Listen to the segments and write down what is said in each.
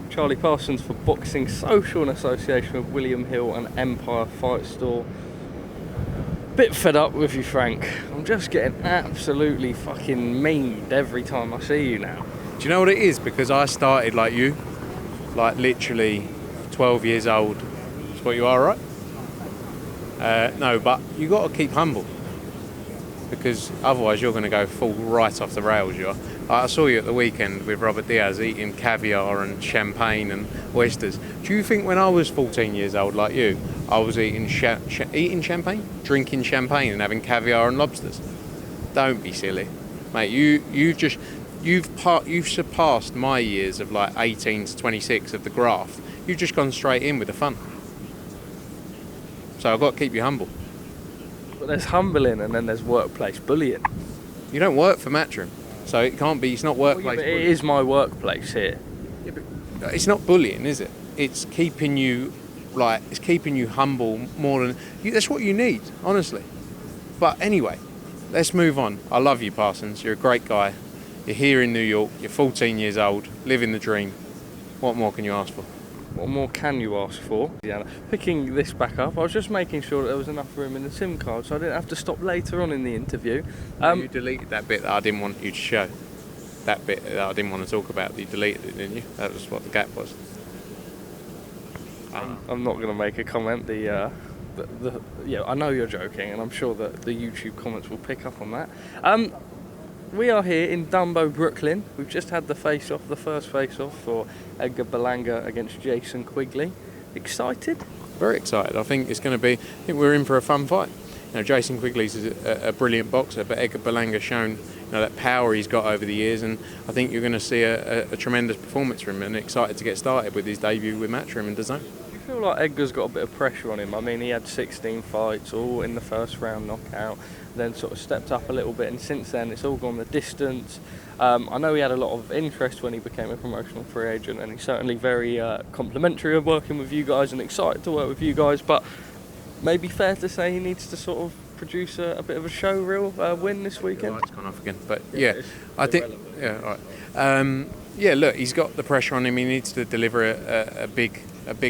Charlie Parsons for Boxing Social in association with William Hill and Empire Fight Store. Bit fed up with you, Frank. I'm just getting absolutely fucking memed every time I see you now. Do you know what it is? Because I started like you, like literally 12 years old. That's what you are, right? No, but you got to keep humble, because otherwise you're going to go fall right off the rails. You are. I saw you at the weekend with Robert Diaz eating caviar and champagne and oysters. Do you think when I was 14 years old like you, I was eating champagne, drinking champagne and having caviar and lobsters? Don't be silly, mate. You've surpassed my years of like 18 to 26 of the graft. You've just gone straight in with the fun. So I've got to keep you humble. But there's humbling and then there's workplace bullying. You don't work for Matchroom, so it can't be. It's not workplace. Well, yeah, but it is my workplace here. Yeah, but it's not bullying, is it? It's keeping you humble more than that's what you need, honestly. But anyway, let's move on. I love you, Parsons. You're a great guy. You're here in New York. You're 14 years old, living the dream. What more can you ask for? What more can you ask for? Yeah, picking this back up, I was just making sure that there was enough room in the SIM card so I didn't have to stop later on in the interview. You deleted that bit that I didn't want you to show. That bit that I didn't want to talk about, you deleted it, didn't you? That was what the gap was. I'm not going to make a comment. Yeah, I know you're joking, and I'm sure that the YouTube comments will pick up on that. We are here in Dumbo, Brooklyn. We've just had the face-off, the first face-off for Edgar Berlanga against Jason Quigley. Excited? Very excited. I think it's going to be. I think we're in for a fun fight. You know, Jason Quigley's a brilliant boxer, but Edgar Berlanga's shown that power he's got over the years, and I think you're going to see a tremendous performance from him. And excited to get started with his debut with Matchroom and DAZN. I feel like Edgar's got a bit of pressure on him. I mean, he had 16 fights, all in the first round knockout, then sort of stepped up a little bit, and since then it's all gone the distance. I know he had a lot of interest when he became a promotional free agent, and he's certainly very complimentary of working with you guys and excited to work with you guys, but maybe fair to say he needs to sort of produce a bit of a show reel win this weekend. The light's gone off again, but yeah, I think look, he's got the pressure on him. He needs to deliver a big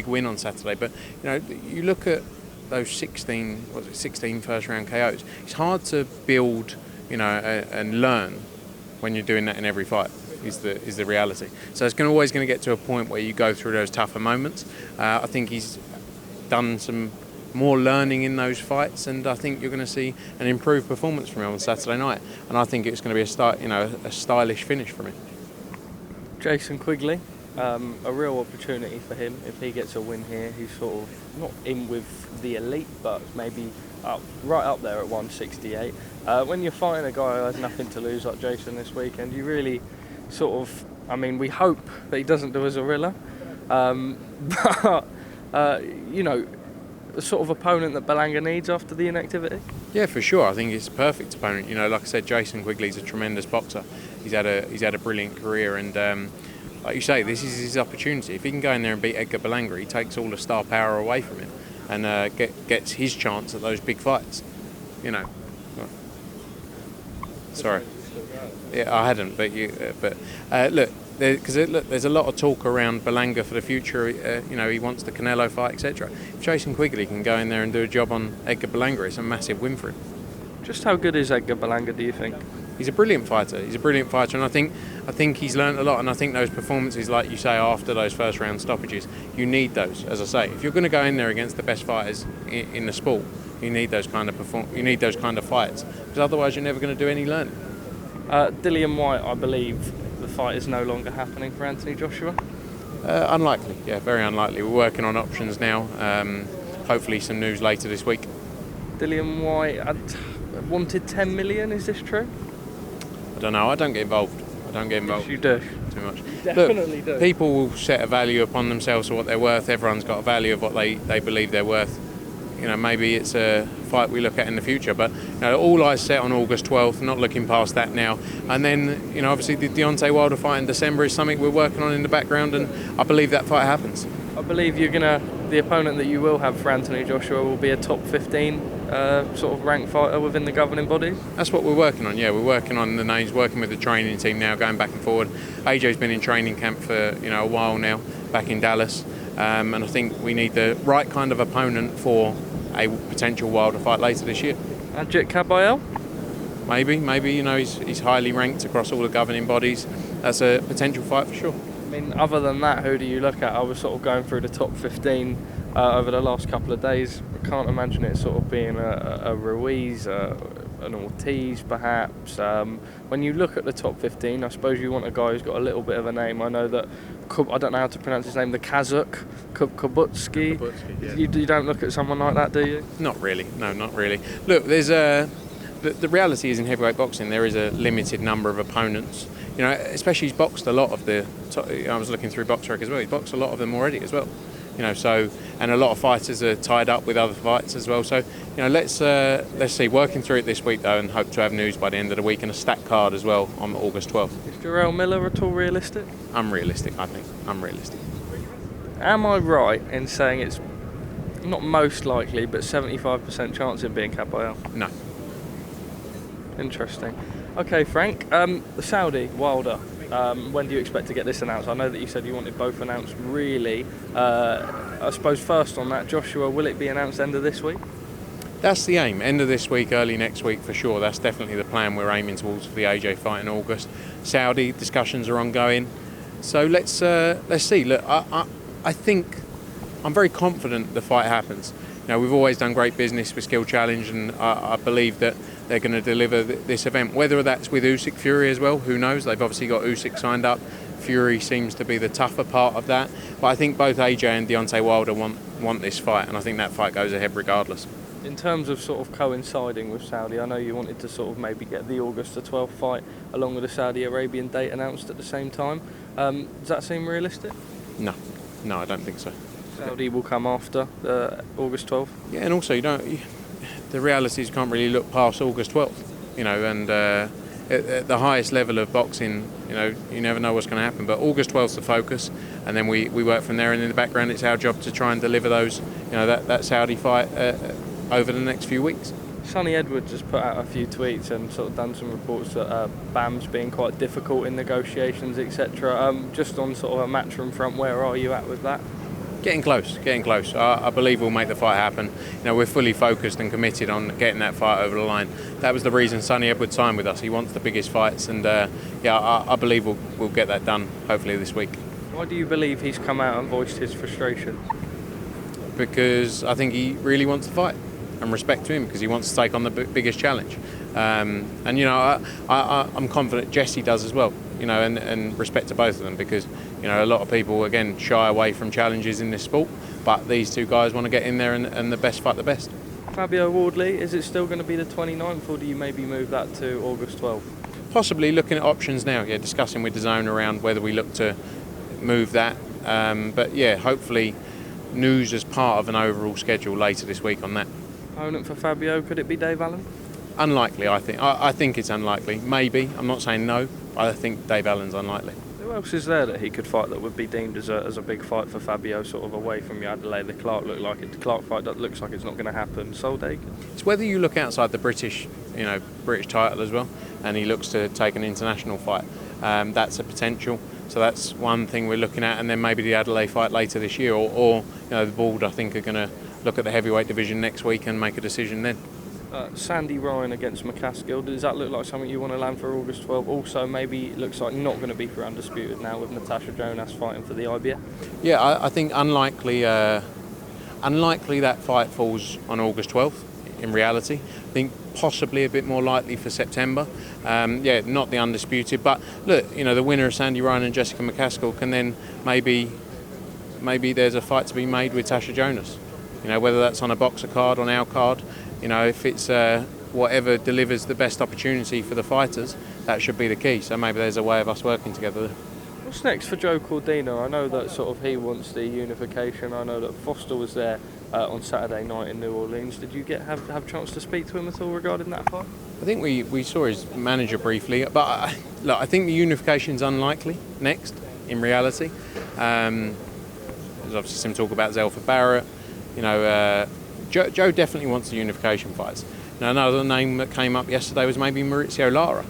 win on Saturday. But you look at those 16 first round KOs. It's hard to build, and learn when you're doing that in every fight. Is the reality. So it's always going to get to a point where you go through those tougher moments. I think he's done some more learning in those fights, and I think you're going to see an improved performance from him on Saturday night. And I think it's going to be a stylish finish from him. Jason Quigley, a real opportunity for him if he gets a win here. He's sort of not in with the elite, but maybe right up there at 168. When you're fighting a guy who has nothing to lose like Jason this weekend, you really we hope that he doesn't do a Zorilla, but the sort of opponent that Berlanga needs after the inactivity. Yeah, for sure. I think it's a perfect opponent. Like I said, Jason Quigley's a tremendous boxer. He's had a brilliant career, and like you say, this is his opportunity. If he can go in there and beat Edgar Berlanga, he takes all the star power away from him, and gets his chance at those big fights. Sorry. Yeah, I hadn't, but look. There's a lot of talk around Berlanga for the future. He wants the Canelo fight, etc. If Jason Quigley can go in there and do a job on Edgar Berlanga, it's a massive win for him. Just how good is Edgar Berlanga, do you think? He's a brilliant fighter. And I think he's learned a lot. And I think those performances, like you say, after those first round stoppages, you need those. As I say, if you're going to go in there against the best fighters in the sport, you need those kind of fights, because otherwise you're never going to do any learning. Dillian Whyte, I believe. The fight is no longer happening for Anthony Joshua? Unlikely, yeah, very unlikely. We're working on options now. Hopefully some news later this week. Dillian Whyte wanted 10 million, is this true? I don't know, I don't get involved. Yes, you do. Too much. Definitely do. People will set a value upon themselves for what they're worth. Everyone's got a value of what they believe they're worth. Maybe it's a fight we look at in the future, but all eyes set on August 12th, not looking past that now. And then, obviously the Deontay Wilder fight in December is something we're working on in the background, and I believe that fight happens. I believe the opponent that you will have for Anthony Joshua will be a top 15 sort of ranked fighter within the governing body. That's what we're working on. Yeah, we're working on the names, working with the training team now, going back and forward. AJ's been in training camp for a while now, back in Dallas, and I think we need the right kind of opponent for a potential Wilder fight later this year. AJ-Kabayel? Maybe. He's highly ranked across all the governing bodies. That's a potential fight for sure. I mean, other than that, who do you look at? I was sort of going through the top 15 over the last couple of days. I can't imagine it sort of being a Ruiz, an Ortiz perhaps. When you look at the top 15, I suppose you want a guy who's got a little bit of a name. I know that, I don't know how to pronounce his name, the Kazakh, Buatsi. Yeah. You don't look at someone like that, do you? Not really. No, not really. Look, there's the reality is in heavyweight boxing there is a limited number of opponents. Especially he's boxed a lot of the. I was looking through BoxRec as well. He's boxed a lot of them already as well. So and a lot of fighters are tied up with other fights as well. So let's see. Working through it this week though, and hope to have news by the end of the week and a stacked card as well on August 12th. Is Jarrell Miller at all realistic? Unrealistic, I think. Unrealistic. Am I right in saying it's not most likely, but 75% chance in being Kabayel? No. Interesting. Okay, Frank. The Saudi Wilder. When do you expect to get this announced? I know that you said you wanted both announced. Really, I suppose first on that, Joshua, will it be announced end of this week? That's the aim. End of this week, early next week for sure. That's definitely the plan we're aiming towards for the AJ fight in August. Saudi discussions are ongoing, so let's see. Look, I think I'm very confident the fight happens. We've always done great business with Skill Challenge, and I believe that they're going to deliver this event. Whether that's with Usyk Fury as well, who knows? They've obviously got Usyk signed up. Fury seems to be the tougher part of that. But I think both AJ and Deontay Wilder want this fight, and I think that fight goes ahead regardless. In terms of sort of coinciding with Saudi, I know you wanted to sort of maybe get the August the 12th fight along with the Saudi Arabian date announced at the same time. Does that seem realistic? No, I don't think so. Saudi will come after August 12th. Yeah, and also the reality is you can't really look past August 12th, and at the highest level of boxing, you never know what's going to happen. But August 12th is the focus, and then we work from there. And in the background, it's our job to try and deliver those, that Saudi fight over the next few weeks. Sonny Edwards has put out a few tweets and sort of done some reports that BAM's being quite difficult in negotiations, etc. Just on sort of a matchroom front, where are you at with that? Getting close. I believe we'll make the fight happen. We're fully focused and committed on getting that fight over the line. That was the reason Sonny Edwards signed with us. He wants the biggest fights, and I believe we'll get that done hopefully this week. Why do you believe he's come out and voiced his frustration? Because I think he really wants to fight, and respect to him because he wants to take on the biggest challenge. I'm confident Jesse does as well. And respect to both of them because a lot of people again shy away from challenges in this sport, but these two guys want to get in there and the best fight the best. Fabio Wardley, is it still going to be the 29th, or do you maybe move that to August 12th? Possibly looking at options now. Discussing with the zone around whether we look to move that. But hopefully news as part of an overall schedule later this week on that. Opponent for Fabio, could it be Dave Allen? Unlikely, I think. I think it's unlikely. Maybe. I'm not saying no, but I think Dave Allen's unlikely. Who else is there that he could fight that would be deemed as a big fight for Fabio, sort of away from Adelaide? The Clark looked like it. The Clark fight that looks like it's not going to happen. Soldeig? It's whether you look outside the British title as well, and he looks to take an international fight. That's a potential. So that's one thing we're looking at, and then maybe the Adelaide fight later this year, or the board I think are going to look at the heavyweight division next week and make a decision then. Sandy Ryan against McCaskill, does that look like something you want to land for August 12? Also, maybe it looks like not going to be for Undisputed now with Natasha Jonas fighting for the IBF. Yeah, I think unlikely that fight falls on August 12th in reality. I think possibly a bit more likely for September. Not the Undisputed, but look, the winner of Sandy Ryan and Jessica McCaskill can then maybe there's a fight to be made with Tasha Jonas. Whether that's on a boxer card, on our card. If it's whatever delivers the best opportunity for the fighters, that should be the key. So maybe there's a way of us working together. What's next for Joe Cordina? I know that sort of he wants the unification. I know that Foster was there on Saturday night in New Orleans. Did you have a chance to speak to him at all regarding that fight? I think we saw his manager briefly, but look, I think the unification's unlikely next in reality. There's obviously some talk about Zelfa Barrett. You know, Joe definitely wants the unification fights. Now, another name that came up yesterday was maybe Maurizio Lara,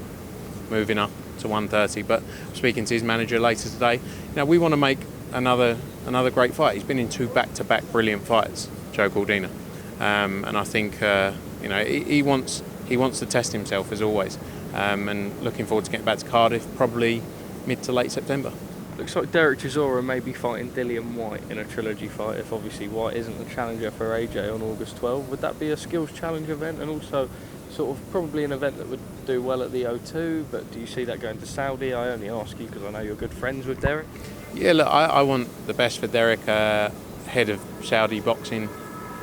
moving up to 130. But speaking to his manager later today, we want to make another great fight. He's been in 2 back-to-back brilliant fights, Joe Cordina, and I think he wants to test himself as always, and looking forward to getting back to Cardiff probably mid to late September. Looks like Derek Chisora may be fighting Dillian Whyte in a trilogy fight if obviously Whyte isn't the challenger for AJ on August 12. Would that be a skills challenge event, and also sort of probably an event that would do well at the O2, but do you see that going to Saudi? I only ask you because I know you're good friends with Derek. Yeah, look, I want the best for Derek, head of Saudi boxing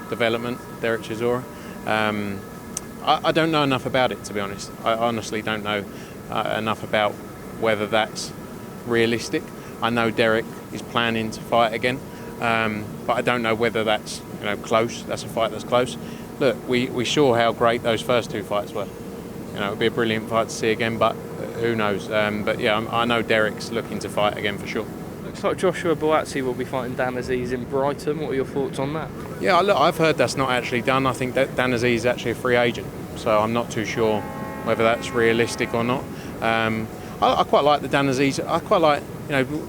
development, Derek Chisora. I don't know enough about it, to be honest. I honestly don't know enough about whether that's realistic. I know Derek is planning to fight again, but I don't know whether that's close. That's a fight that's close. Look, we saw how great those first 2 fights were. It would be a brilliant fight to see again, but who knows? But yeah, I know Derek's looking to fight again for sure. Looks like Joshua Buatsi will be fighting Dan Azeez in Brighton. What are your thoughts on that? Yeah, look, I've heard that's not actually done. I think that Dan Azeez is actually a free agent, so I'm not too sure whether that's realistic or not. I quite like the Dan Azeez. I quite like,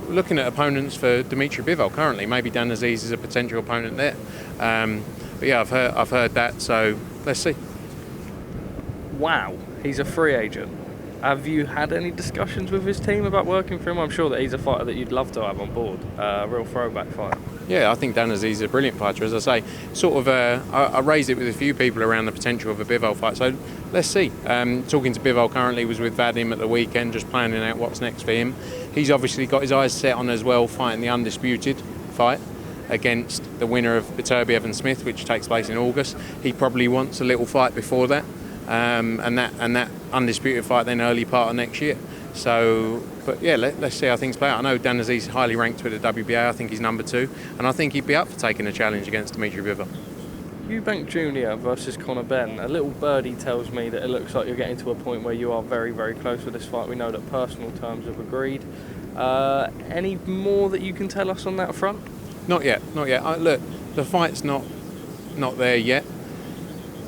looking at opponents for Dimitri Bivol currently. Maybe Dan Azeez is a potential opponent there. But yeah, I've heard that. So let's see. Wow, he's a free agent. Have you had any discussions with his team about working for him? I'm sure that he's a fighter that you'd love to have on board. A real throwback fighter. Yeah, I think Dan Azeez is a brilliant fighter. As I say, I raised it with a few people around the potential of a Bivol fight. So let's see. Talking to Bivol currently, was with Vadim at the weekend, just planning out what's next for him. He's obviously got his eyes set on as well fighting the undisputed fight against the winner of Beterbiev-Smith, which takes place in August. He probably wants a little fight before that. And that undisputed fight then early part of next year. So, but yeah, let's see how things play out. I know Dan Azeez is highly ranked with the WBA. I think he's number 2, and I think he'd be up for taking a challenge against Dimitri Bivol. Eubank Jr. versus Conor Benn. A little birdie tells me that it looks like you're getting to a point where you are very, very close with this fight. We know that personal terms have agreed. Any more that you can tell us on that front? Not yet. Look, the fight's not there yet.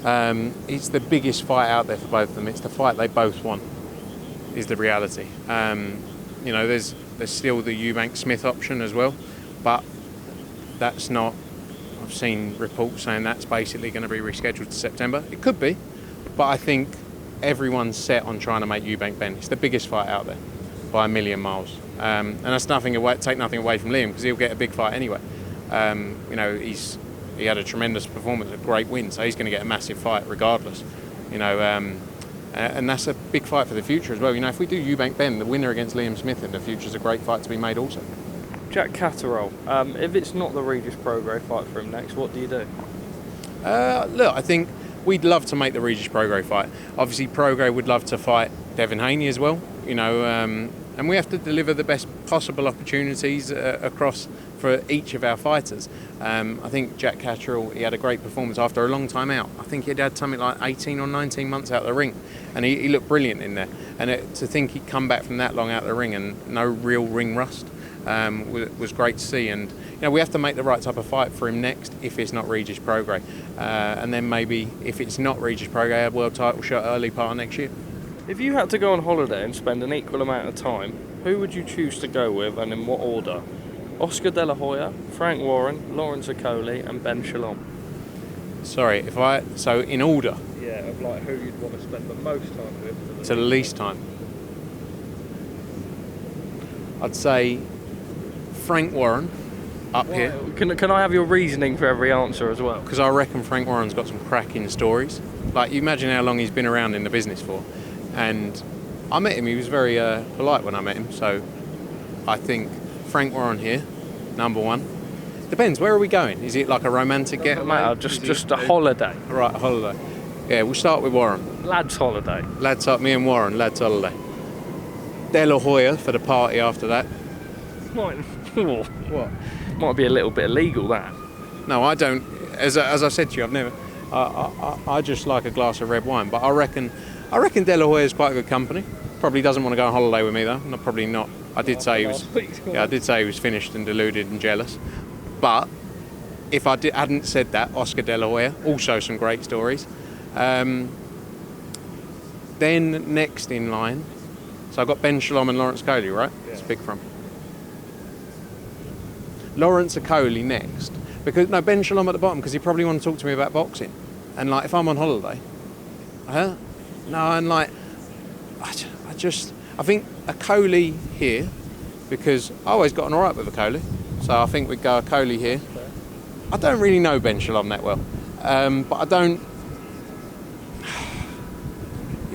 It's the biggest fight out there for both of them. It's the fight they both want, is the reality. There's still the Eubank Smith option as well, but that's not. I've seen reports saying that's basically going to be rescheduled to September. It could be, but I think everyone's set on trying to make Eubank Benn. It's the biggest fight out there by a million miles, and that's take nothing away from Liam because he'll get a big fight anyway. He had a tremendous performance, a great win, so he's going to get a massive fight regardless. And that's a big fight for the future as well. If we do Eubank Benn, the winner against Liam Smith in the future is a great fight to be made also. Jack Catterall, if it's not the Regis Prograis fight for him next, what do you do? Look, I think we'd love to make the Regis Prograis fight. Obviously, Prograis would love to fight Devin Haney as well, and we have to deliver the best possible opportunities across for each of our fighters. I think Jack Catterall, he had a great performance after a long time out. I think he'd had something like 18 or 19 months out of the ring, and he looked brilliant in there. And to think he'd come back from that long out of the ring and no real ring rust was great to see. And we have to make the right type of fight for him next if it's not Regis Prograis. And then maybe if it's not Regis Prograis, a world title shot early part of next year. If you had to go on holiday and spend an equal amount of time, who would you choose to go with and in what order? Oscar De La Hoya, Frank Warren, Lawrence Okoli and Ben Shalom. Sorry, so in order? Yeah, of like who you'd want to spend the most time with. To the least time. I'd say Frank Warren up here. Can I have your reasoning for every answer as well? Because I reckon Frank Warren's got some cracking stories. Like, you imagine how long he's been around in the business for. And I met him, he was very polite when I met him, so I think Frank Warren here, number 1. Depends, where are we going? Is it like a romantic getaway? Just a holiday. Right, a holiday. Yeah, we'll start with Warren. Lads holiday. Lads up, me and Warren, lads holiday. De La Hoya for the party after that. What? Might be a little bit illegal, that. No, I don't. As I said to you, I've never. I just like a glass of red wine, but I reckon De La Hoya is quite a good company. Probably doesn't want to go on holiday with me though. Probably not. I did say he was. Yeah, I did say he was finished and deluded and jealous. But if I hadn't said that, Oscar De La Hoya, also some great stories. Then next in line, so I've got Ben Shalom and Lawrence Okolie, right? Yeah. Speak from. Lawrence Okolie next. Because, no, Ben Shalom at the bottom, because he probably want to talk to me about boxing. And, like, if I'm on holiday, no, and, like, I think Okolie here, because I always got on all right with Okolie. So I think we'd go Okolie here. I don't really know Ben Shalom that well. But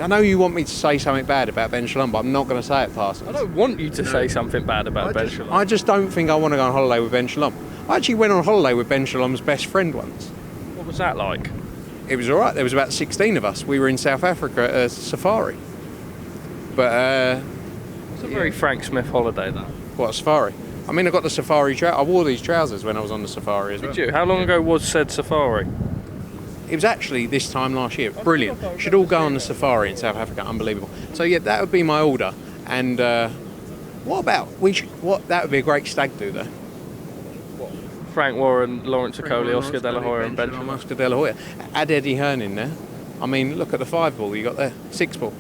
I know you want me to say something bad about Ben Shalom, but I'm not going to say it, Parsons. I don't want you to say something bad about Ben Shalom. I just don't think I want to go on holiday with Ben Shalom. I actually went on holiday with Ben Shalom's best friend once. What was that like? It was all right. There was about 16 of us. We were in South Africa at a safari. But it's a very Frank Smith holiday, though. What, a safari? I mean, I got the safari I wore these trousers when I was on the safari as well. Did you? How long ago was said safari? It was actually this time last year. Brilliant. Should all go on the safari in South Africa. Unbelievable. So yeah, that would be my order. And what about that would be a great stag do though. Frank Warren, Lawrence Okolie, Oscar De La Hoya, and Ben Shalom. Oscar De La Hoya. Add Eddie Hearn in there. I mean, look at the 5-ball you got there. 6-ball.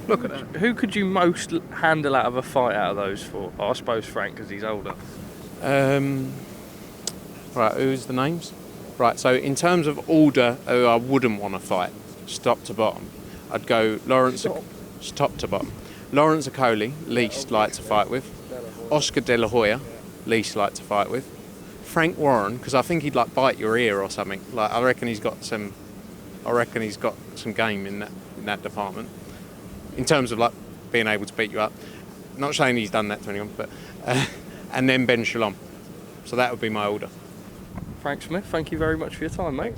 Look at that. Who could you most handle out of a fight out of those four? I suppose Frank, because he's older. Right, who's the names? Right, so in terms of order who I wouldn't want to fight, top to bottom, I'd go Lawrence, top to bottom. Lawrence Okolie, least like to fight with. Oscar De La Hoya, least like to fight with. Frank Warren, because I think he'd like bite your ear or something. Like I reckon he's got some game in that department. In terms of like being able to beat you up. Not saying he's done that to anyone, but and then Ben Shalom. So that would be my order. Frank Smith, thank you very much for your time, mate.